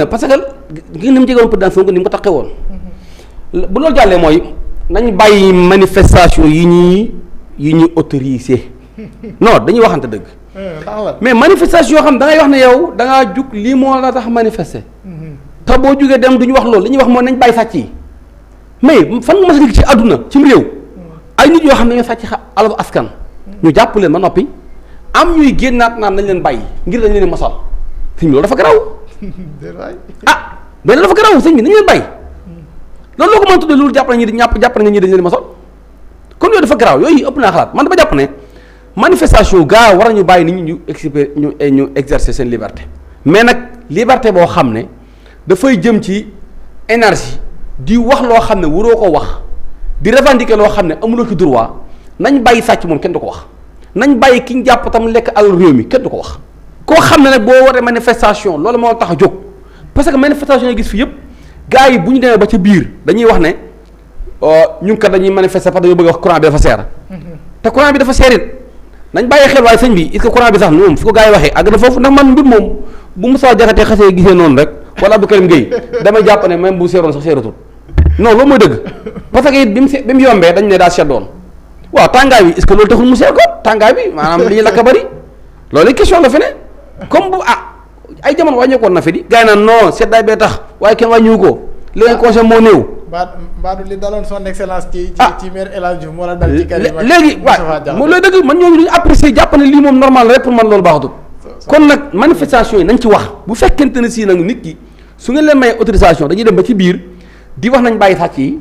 parce que gi ni mu jegoon président Sonko ni mu ko taqee woon bu loolu jàllee mooy nañ bàyyi manifestation yi ñuy autorisé non dañuy waxante dëgg mais manifestation yoo xam da ngay wax ne yow da ngaa jug lii moo la tax manifester te boo jugee dem duñu wax loolu li ñuy wax mooy nañ bàyyi sàcc yi mais fan nga mas a ci àdduna ci réew ay nit yoo xam ne dañoo sàcc alalu askan ñu jàpp leen ba noppi am ñuy génnaat naan nañ leen bàyyi ngir dañ leen mosal sëñ bi loolu dafa garaaw mais loolu dafa garaaw sëñ bi nañ leen bàyyi loolu loo ko mën a tuddee loolu jàpp nañ ñi dañ leen mosal kon yooyu dafa garaaw yooyu ëpp naa xalaat man dama jàpp ne manifestation gaa war nañu bàyyi nit ñi ñu exercer seen liberté mais nag liberté boo xam ne dafay jëm ci énergie di wax loo xam ne waroo ko wax di revendiquer loo xam ne amuloo ci droit nañ bàyyi sàcc moom kenn du ko wax nañ bàyyi ki ñu jàpp tam lekk alal réew mi kenn du ko wax koo xam ne nag boo waree manifestation loolu moo tax a jóg parce que manifestation yi gis fi yëpp gars yi bu ñu demee ba ca biir dañuy wax ne ñun kat dañuy manifester parce que dañoo bëgg a wax courant bi dafa seer te courant bi dafa seerit nañ bàyyi xel waaye sëñ bi est-ce que courant bi sax moom fi ko gars yi waxee àgg na foofu ndax man mbir moom bu Moussa Diakhaté xasee gisee noonu rek wala Abdou Karim Gueye damay jàpp ne même bu seeroon sax seeratul non loolu mooy dëgg parce que it bi mu yombee dañ ne daa seddoon waaw tàngaay bi est-ce que loolu taxul mu seer ko tàngaay bi maanaam li ñu lakk bari loolu question la fi ne comme bu ay jamono wàññeekoon na fi di gars yi naan non seddaay bee tax waaye kenn wàññiwu ko li ngeen conseil moo néew Badou li daloon son excellence ci maire El Hadj Diouf moo la dal ci Karim léegi waaw moom looy dëgg man ñooñu duñu apprécier jàpp ne lii moom normal la rek pour man loolu baaxatul kon nag manifestation yi nañ ci wax bu fekkente ne si nag nit ki su ngeen leen may autorisation dañuy dem ba ci biir di wax nañ bàyyi sàcc yi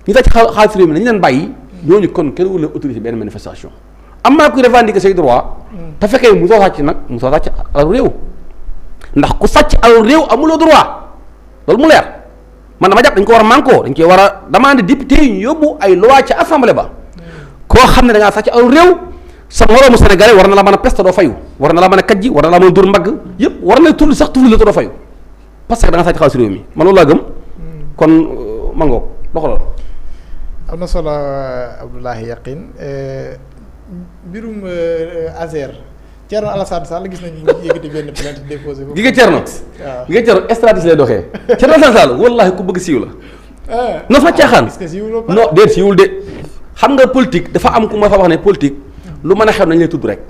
ñu sàcc xaalis réew mi nañu leen bàyyi ñooñu kon kenn wul leen autoriser benn manifestation am naa ku revendiquer say droit te fekkee mosoo sàcc nag mosoo sàcc alal réew ndax ku sàcc alal réew amuloo droit loolu mu leer man dama jàpp dañ ko war a manko dañ koy war a demander député yi ñu yóbbu ay loi ca assemblée ba koo xam ne da ngaa sàcc alal réew sa moroomu sénégalais war na la mën a peste doo fayu war na la mën a kajji war na la mën a dur mbagg yëpp war na tudd sax tudd la te doo fayu parce que da nga sàcc xaalis réew mi man loolu laa gëm kon mangoog doxalal. am na solo Abdoulaye Yakhine mbirum Azer Thierno Alassane Sall gis nañu yëkkati benn plainte déposé ko. gi nga Thierno waaw gi nga Thierno stratégie lay doxee Thierno Alassane Sall wallaahi ku bëgg siiw la. non fa caaxaan non déet siiwul de xam nga politique dafa am ku ma fa wax ne politique lu mën a xew nañ lay tudd rek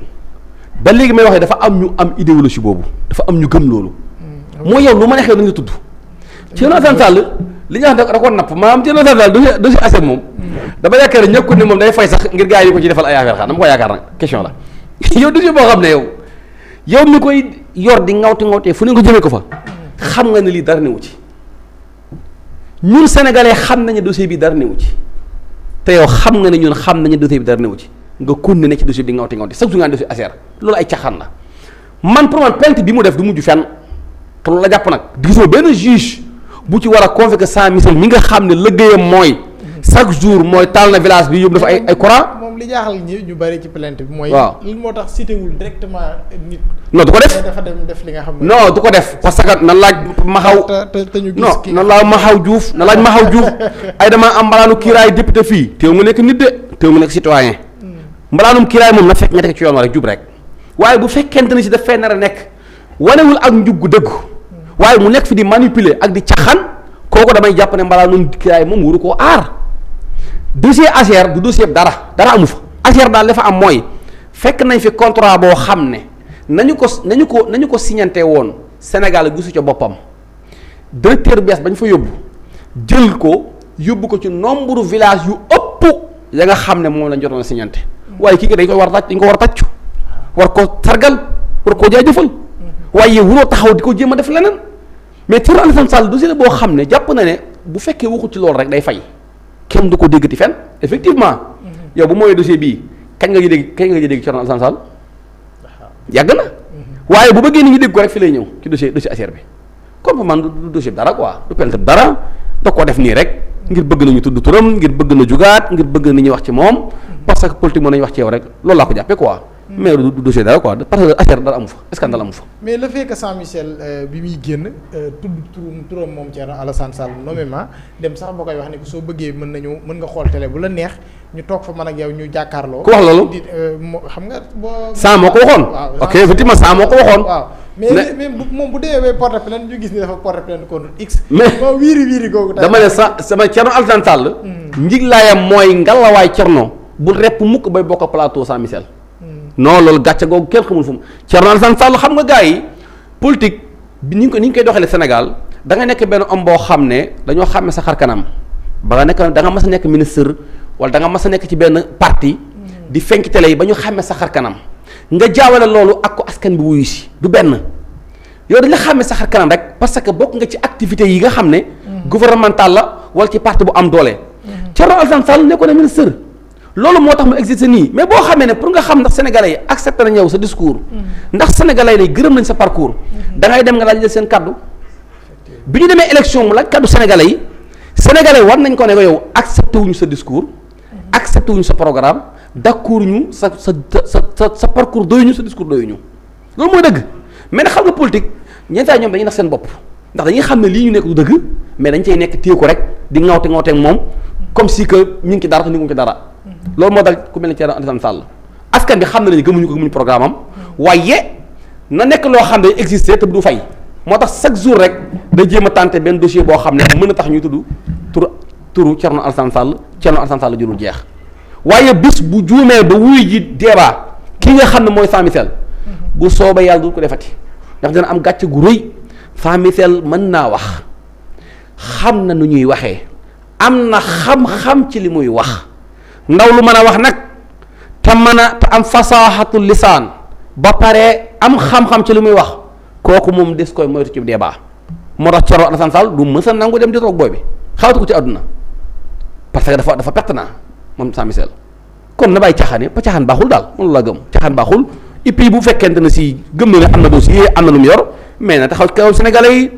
ba léegi may waxee dafa am ñu am idéologie boobu dafa am ñu gëm loolu. mooy yow lu mën a xew nañ la tudd. Thierno Alassane Sall li ñuy wax da ko napp maanaam Thierno Alassane Sall du si asset moom dama yaakaar ne ñëkkul ne moom day fay sax ngir gars yi ko ci defal ay affaire xam dama ko yaakaar nag question la yow dossier boo xam ne yow mi koy yor di ngawtee fu ne nga jëmee ko fa xam nga ne lii dara newu ci ñun sénégalais xam nañu dossier bi dara newu ci te yow xam nga ne ñun xam nañu dossier bi dara newu ci nga continuer ne ci dossier bi di ngawte chaque jour nga dossier affaire loolu ay caxaan la man pour man plainte bi mu def du mujj fenn te loolu la jàpp nag gisoo benn juge bu ci war a convoquer sans missile mi nga xam ne liggéeyam mooy chaque jour mooy taal na village bi yóbbu dafa ay courant. moom li jaaxal ñu bari ci plainte bi mooy. waaw lan moo tax cité wul directement nit. non du ko def dafa dem def li nga xam ne. non du ko def parce que na laaj Maxaw. te ñu gis non na laaj Maxaw Diouf na laaj Maxaw Diouf ay dama am mbalaanu kiiraay député fii teew nga nekk nit de teew nga nekk citoyen mbalaanum kiiraay moom na fekk nga teg ci yoon wa rek jub rek waaye bu fekkente ne si daf fee nar a nekk wanewul ak njub gu dëgg waaye mu nekk fi di manipuler ak di caxaan kooku damay jàpp ne mbalaanum kiiraay moom waru koo aar. dossier Azer du dossier dara amu fa Azer daal dafa am mooy fekk nañ fi contrat boo xam ne nañu ko signante woon Sénégal gisu ca boppam directeur bees bañ fa jël ko yóbbu ko ci nombre village yu ëpp ya nga xam ne moom lañ jotoon signante waaye kii dañ ko war a tàccu war ko sargal war koo jaajëfal waaye wuroo taxaw di ko jéem a def leneen mais Thierno Alassane Sall dossier la boo xam ne jàpp na ne bu fekkee waxut ci loolu rek day fay kenn du ko déggati fenn effectivement yow bu mooy dossier bii kañ nga dégg Thierno Alassane Sall yàgg na waaye bu bëggee nit ñi dégg ko rek fi lay ñëw ci dossier affaire bi comme man du dossier bi dara quoi du pente dara da ko def nii rek ngir bëgg nañu tudd turam ngir bëgg na jugaat ngir bëgg na ñuy wax ci moom parce que politique mën nañu wax ci yow rek loolu laa ko jàppee quoi mais du dossier dara quoi parce que affaire dara amu fa scandale amu fa. mais le fait que Saint-Michel bi muy génn tudd turam moom Thierno Alassane Sall nommément dem sax boo koy wax ne ko soo bëggee mën nga xool télé bu la neex ñu toog fa man ak yow ñu jàkkaarloo. ku wax loolu xam nga boo. Saa moo ko waxoon. waaw ok effectivement Saa moo ko waxoon. waaw mais moom bu demee bay porte plainte ñu gis ni dafa porte plainte contre X. mais moo wiiri googu. dama ne sama Thierno Alassane Sall. njiglaayam mooy ngalawaay Thierno bu repp mukk bay bokk plateau sans Michel. non loolu gàcce googu kenn xamul fu mu Thierno Alassane Sall xam nga gars yi politique bi ni ñu koy doxalee Sénégal da nga nekk benn homme boo xam ne dañoo xàmme sa xar kanam ba nga nekk da nga mas a nekk ministre wala da nga mas a nekk ci benn parti di fenk télé yi ba ñu xàmme sa xar kanam nga jaawale loolu ak ko askan bi wuyu si du benn yow dañ la xàmme sa xar kanam rek parce que bokk nga ci activités yi nga xam ne gouvernemental la wala ci parti bu am doole. Thierno Alassane Sall nekkoon na ministre loolu moo tax mu existe nii mais boo xamee ne pour nga xam ndax sénégalais yi accepté nañ yow sa discours ndax sénégalais yi gërëm nañ sa parcours da ngay dem nga laaj seen kaddu bi ñu demee élection mu laaj kaddu sénégalais yi sénégalais war nañ ko ne ko yow accepté wuñu sa discours accepté wuñu sa programme d'accord ñu sa parcours doyuñu sa discours doyuñu loolu mooy dëgg mais nag xam nga politique ñeent ñoom dañuy nax seen bopp ndax dañuy xam ne lii ñu nekk du dëgg mais dañ cay nekk téye ko rek di ŋawte ŋawteeg moom comme si que ñu ngi ci dara te ñu ngi ci dara loolu moo dal ku mel ne Thierno Alassane Sall askan bi xam na ne gëmuñu ko gëmuñu programme am waaye na nekk loo xam ne day exister te du fay moo tax chaque jour rek day jéem a tenté benn dossier boo xam ne mën na tax ñuy tudd turu Thierno Alassane Sall jurul jeex waaye bis bu juumee ba wuy ji débat ki nga xam ne mooy Jean Michel bu soobee yàlla du ko defati ndax dina am gàcce gu rëy Jean Michel mën naa wax xam na nu ñuy waxee am na xam-xam ci li muy wax ndaw lu mën a wax nag te mën a te am fasaaxatul lisaan ba pare am xam-xam ci li muy wax kooku moom des koy moytu ci débat moo tax Thierno Alassane Sall du mës a nangu dem di toog booy bi xawatu ko ci àdduna parce que dafa perte naa moom Jean Michel kon na bàyyi caaxaan yi ba caaxaan baaxul daal moom la gëm caaxaan baaxul et puis bu fekkente ne si gëm na ne am na dossier am na lu mu yor mais na taxaw kaw Sénégalais yi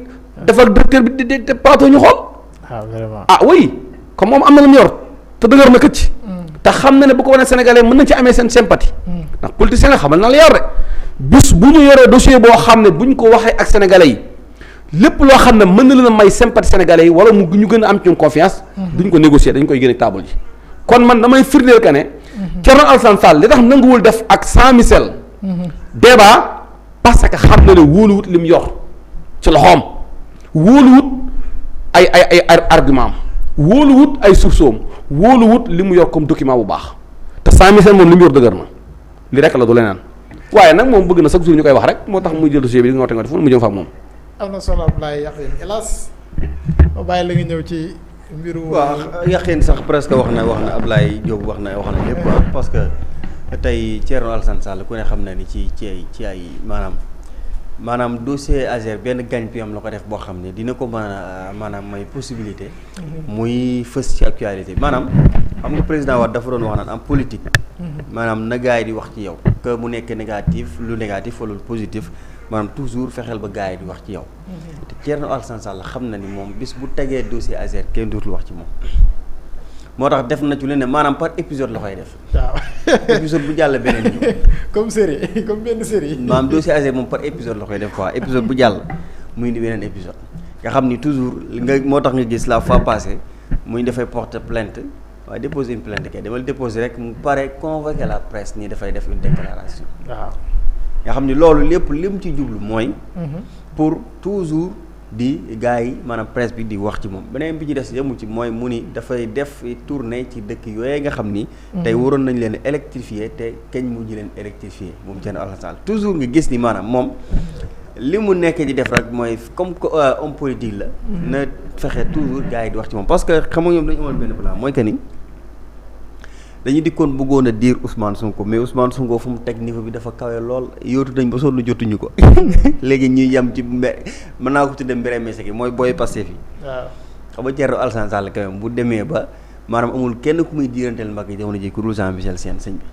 defal directeur bi di plateau ñu xool. ah vraiment ah oui comme moom am na lu mu yor te dëgër na këcc. te xam na ne bu ko wane Sénégalais mën na ci amee seen sympathie. ndax politicien la xamal na la yor rek bis bu ñu yoree dossier boo xam ne bu ñu ko waxee ak Sénégalais yi lépp loo xam ne mën na leen a may sympathie Sénégalais yi wala mu ñu gën a am ci confiance. duñ ko négocier dañ koy génne table ji. kon man damay firndeel que ne. Thierno Alassane Sall li tax nanguwul def ak Jean Michel. débat parce que xam na ne wóoluwut li mu yor ci loxoom wóoluwut ay argument am wóoluwut ay sources am wóoluwut li mu yor comme document bu baax te Jean Michel moom li mu yor dëgër na li rek la du leneen waaye nag moom bëgg na chaque jour ñu koy wax rek moo tax muy jël dossier bi di nga woote fu mu jëm fa ak moom. am na solo Abdoulaye Yakhine hélas ba bàyyi la nga ñëw ci mbiru. waaw Yakhine sax presque wax na Abdoulaye Diop wax na lépp parce que tey Thierno Alassane Sall ku ne xam na ni ci ay maanaam dossier Azer benn gagne-pain la ko def boo xam ne dina ko mën a maanaam may possibilité. muy fës ci actualité maanaam xam nga président Wade dafa doon wax naan am politique. maanaam na gars yi di wax ci yow. que mu nekk négatif lu négatif wala lu positif maanaam toujours fexeel ba gars yi di wax ci yow. te Thierno Alassane Sall xam na ni moom bis bu tegee dossier Azer kenn dootul wax ci moom. moo tax def na ci lu ne maanaam par épisode la koy def. waaw épisode bu jàll beneen ñëw. comme série comme benn série. maanaam dossier Azer moom par épisode la koy def quoi épisode bu jàll muy indi beneen épisode nga xam ni toujours nga moo tax nga gis la fois passée muy dafay porter plainte waaye déposer une plainte kay demal déposer rek mu pare convoquer la presse nii dafay def une déclaration. waaw nga xam ni loolu lépp li mu ci jublu mooy. pour toujours. di gars yi maanaam presse bi di wax ci moom beneen bi ci des yemu ci mooy mu ni dafay def tournée ci dëkk yooyu nga xam ni. tey waroon nañ leen électrifier te kañ mu ñu leen électrifier moom Thierno Alassane Sall toujours nga gis ni maanaam moom li mu nekk di def rek mooy comme que homme politique la. na fexe toujours gars yi di wax ci moom parce que xam nga ñoom dañu amoon benn plan mooy que ni dañu dikkoon bëggoon a diir Ousmane Sonko mais Ousmane Sonko fu mu teg niveau bi dafa kawe lool yóotu nañ ba sonn jotuñu ko léegi ñuy yem ci mën naa ko tuddee mbere mese gi mooy booy Pastef yi. waaw xam nga Thierno Alassane Sall quand même bu demee ba maanaam amul kenn ku muy diiranteel mbagg yi jamono ji ku dul Jean Michel Sène sëñ bi.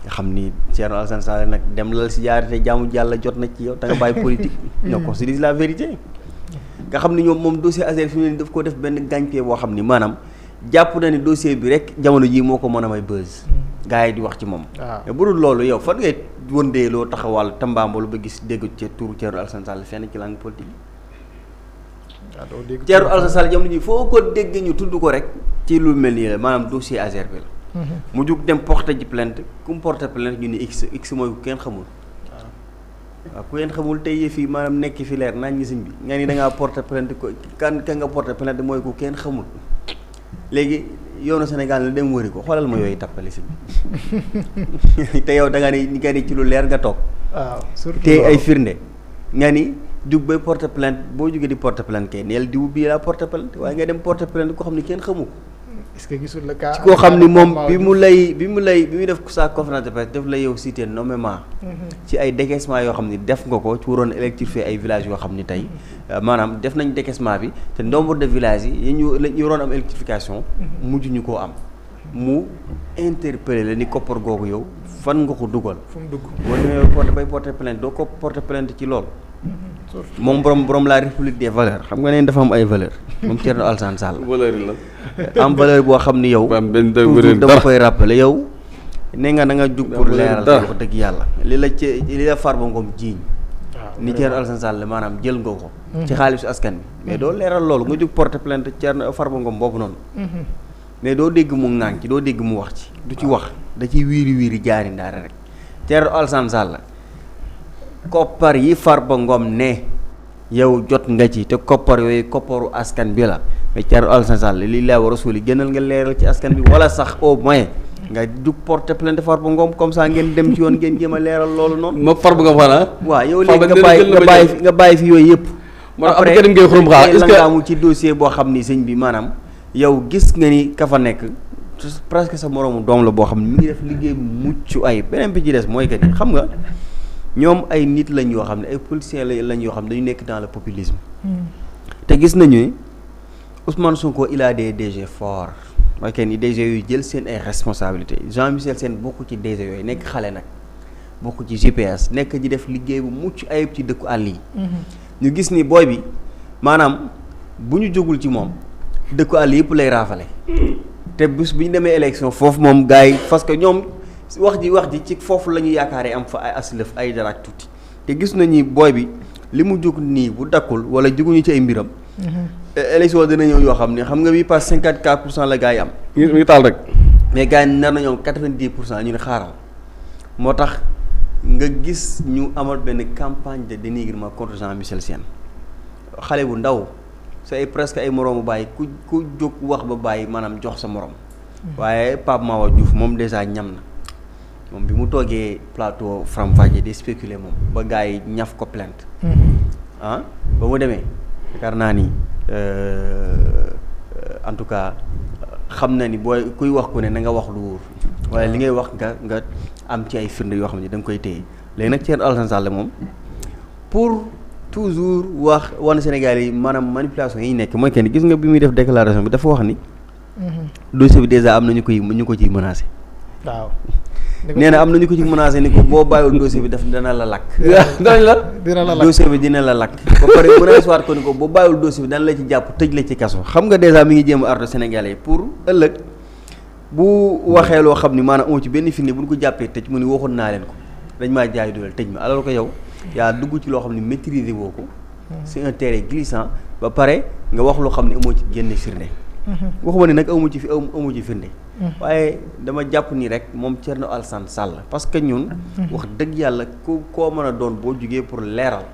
nga xam ni Thierno Alassane Sall nag dem lal si jaarite jaamu Yàlla jot na ci yow da nga bàyyi politique. non qu'on se dise la vérité. nga xam ni ñoom moom dossier Azer fi mu ne daf ko def benn gagne-pain boo xam ni maanaam. jàpp na ni dossier bi rek jamono jii moo ko mën a may buzz. gars yi di wax ci moom. waaw mais bu dul loolu yow fan ngay wëndeeloo taxawal tambaambalu ba gis dégg ci turu Thierno Alassane Sall fenn ci langue politique bi. waaw doo dégg Thierno Alassane Sall jamono jii foo ko dégg ñu tudd ko rek ci lu mel nii la maanaam dossier Azer bi la. mu jug dem porter ji plainte ku mu porter plainte ñu ni x mooy kenn xamul. waaw ku ngeen xamul tey fii maanaam nekk fi leer nañ ñi sëñ bi nga ni da ngaa porter plainte ko ka nga porter plainte mooy ku kenn xamul léegi yoonu Sénégal la dem wëri ko xoolal ma yooyu tappale sëñ bi te yow da nga ni ci lu leer nga toog. waaw surtout te ay firnde nga ni jug bay porter plainte boo jugee di porter plainte kay neel diw bii laa porter plainte waaye nga dem porter plainte koo xam ne kenn xamu ko. est-ce que gisul le cas ci koo xam ni moom bi muy def sa conférence de presse daf la yow cité nommément ci ay décaissement yoo xam ni def nga ko ci waroon électrifier ay villages yoo xam ni tey maanaam def nañ décaissement bi te nombre de villages yi ñu waroon am électrification mujj ñu koo am mu interpellé la ni koppar googu yow fan nga ko dugal fu mu dugg boo demee bay porter plainte doo ko porter plainte ci loolu moom borom la république des valeurs xam nga ne dafa am ay valeurs moom Thierno Alassane Sall. valeur yi la. am valeur boo xam ni yow. toujours dama koy rappeler yow. ne nga da nga jug pour leeral ko dëgg yàlla. li la Farba Ngom jiiñ. ni Thierno Alassane Sall maanaam jël nga ko. ci xaalisu askan bi. mais doo leeral loolu nga jug porter plainte Thierno Farba Ngom boobu noonu. mais doo dégg mu ŋàng ci doo dégg mu wax ci. du ci wax da ciy wiiri jaari ndaare rek Thierno Alassane Sall. koppar yi Farba Ngom ne yow jot nga ci te koppar yooyu kopparu askan bi la mais Thierno Alassane Sall lii laa war a suuli gënal nga leeral ci askan bi wala sax au moins nga jug porter plainte Farba Ngom comme ça ngeen dem ci yoon ngeen jéem a leeral loolu noonu. ma Farba Ngom xanaa. waaw yow léegi nga bàyyi fi yooyu yëpp. après langaamu ci dossier boo xam ni sëñ bi maanaam yow gis nga ni ka fa nekk presque sa moroomu doom la boo xam ni mi ngi def liggéey bu mucc ay beneen bi ci des mooy que ni xam nga. ñoom ay nit lañ yoo xam ne ay politiciens lañ yoo xam ne dañu nekk dans le populisme. te gis nañu ne Ousmane Sonko il a des DG forts mooy que ni DG yooyu jël seen ay responsabilités Jean-Michel Sène bokk ci DG yooyu nekk xale nag bokk ci GPS nekk di def liggéey bu mucc ayib ci dëkku àll yi. ñu gis ni booy bi maanaam bu ñu jógul ci moom dëkku àll yëpp lay raafale. te bés bu ñu demee élection foofu moom gars yi parce que ñoom. wax ji ci foofu la ñu yaakaaree am fa ay aslëf ay dara ak tuuti te gis nañu booy bi li mu jóg nii bu dakkul wala juguñu ci ay mbiram. élection dina ñëw yoo xam ne xam nga bii pas 54% la gars yi am. mi ngi taal rek. mais gars yi nar nañoo am 90% ñu ne xaaral moo tax nga gis ñu amal benn campagne de dénigrement contre Jean-Michel Sène xale bu ndaw sa ay presque ay moroomu bàyyi ku jóg wax ba bàyyi maanaam jox sa morom. waaye Pape Mawa Diouf moom déjà ñam na. moom bi mu toogee plateau Faram-Facce di spéculer moom ba gars yi ñaf ko plainte ba mu demee yaakaar naa ni en tout cas xam na ni booy kuy wax ku ne na nga wax lu wóor waaye li ngay wax nga am ci ay firnde yoo xam ne da nga koy téye léegi nag Thierno Alassane Sall moom pour toujours wan Sénégal yi maanaam manipulation yi nekk mooy kenn gis nga bi muy def déclaration bi dafa wax ni dossier bi déjà am na ñu ko ciy menacé waaw nee na am na ñu ko ci menacé ni ko boo bàyyiwul dossier bi dina la lakk. dina la lakk dossier bi dina la lakk. ba pare menacé waat ko ni ko boo bàyyiwul dossier bi dana la ci jàpp tëj la ci kaso. xam nga dèjà mi ngi jéem a artu Sénégalais pour ëllëg bu waxee loo xam ni maanaam amu ci benn firnde bu ñu ko jàppee tëj mu ni waxoon naa leen ko dañ maa jaay doole tëj ma alors que yow yaa dugg ci loo xam ne maîtriser woo ko. c'est un terrain glissant ba pare nga wax loo xam ne amoo ci génne firnde. waxuma ne nag amu ci firnde. waaye dama jàpp ni rek moom Thierno Alassane Sall parce que ñun. wax dëgg yàlla koo mën a doon boo jugee pour leeral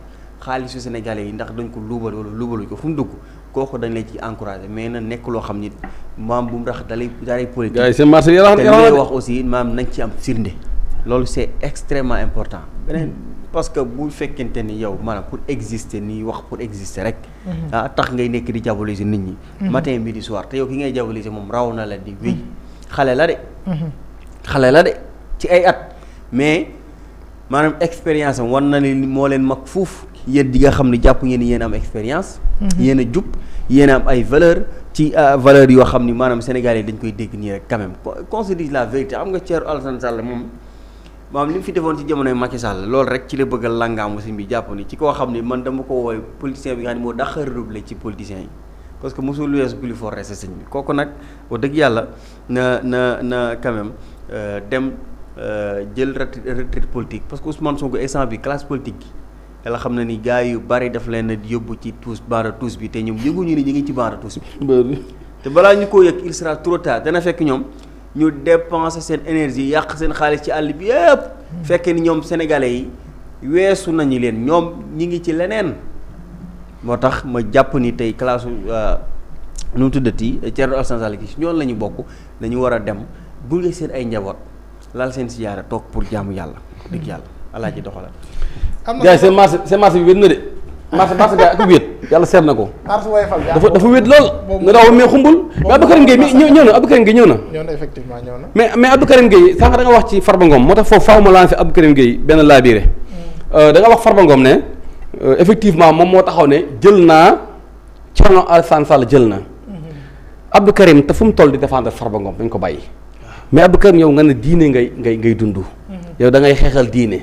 xaalisu Sénégalais yi ndax dañ ko luubal wala luubaluñ ko fu mu dugg kooku dañ lay ci encouragé mais na nekk loo xam ni maam bu mu rax dalay politique. gars yi seen marché yi te li ngay wax aussi maam nañ ci am firnde. loolu c'est extrêmement important. beneen parce que bu fekkente ni yow maanaam pour exister nii wax pour exister rek. tax ngay nekk di diaboliser nit ñi. matin midi soir te yow ki ngay diaboliser moom raw na la di wéy. xale la de ci ay at mais maanaam expérience am wan na ni moo leen mag fuuf yéen di nga xam ne jàpp ngeen ni yéen am expérience. yéen a jub yéen a am ay valeur ci valeur yoo xam ni maanaam Sénégalais dañ koy dégg nii rek quand même qu'on se dise la vérité xam nga Thierno Alassane Sall moom maanaam li mu fi defoon ci jamonoy Macky Sall loolu rek ci la bëgg a langaamu si bi jàpp ni ci koo xam ni man dama ko woowee politicien bi nga xam ne moo dàq redoublé ci politiciens yi. parce que mosul weesu plus fort reste sëñ bi kooku nag wax dëgg yàlla na quand même dem jël retraite politique parce que Ousmane Sonko instant bi classe politique gi yàlla xam na ni gars yu bari daf leen yóbbu ci banc de touche bi te ñoom yëguñu ni ñu ngi ci banc de touche bi te balaa ñu koo yëg il sera trop tard dana fekk ñoom ñu dépenser seen énergie yàq seen xaalis ci àll bi yëpp fekk ni ñoom sénégalais yi weesu nañu leen ñoom ñi ngi ci leneen moo tax ma jàpp ni tey classe nu mu tuddati Thierno Alassane Sall ki ñoon la ñu bokk dañu war a dem gunge seen ay njaboot laal seen siyaara toog pour jaamu yàlla dëgg yàlla alaaji doxalal. am na gars yi seen marché bi wét na de marché gars ak wét yàlla seet na ko. marché woyofal dafa wét lool. nga daw mais xumbul. mais Abdou Karim Gueye mi ñëw na Abdou Karim Gueye ñëw na. ñëw na effectivement ñëw na. mais Abdou Karim Gueye sànq da nga wax ci Farba Ngom moo tax foofu faaw ma lancé Abdou Karim Gueye benn laabiré. da nga wax Farba Ngom ne effectivement moom moo taxaw ne jël naa Thierno Alassane Sall jël na. Abdou Karim te fu mu toll di défendre Farba Ngom dañ ko bàyyi mais Abdou Karim yow nga ne diine ngay dund. yow da ngay xeexal diine.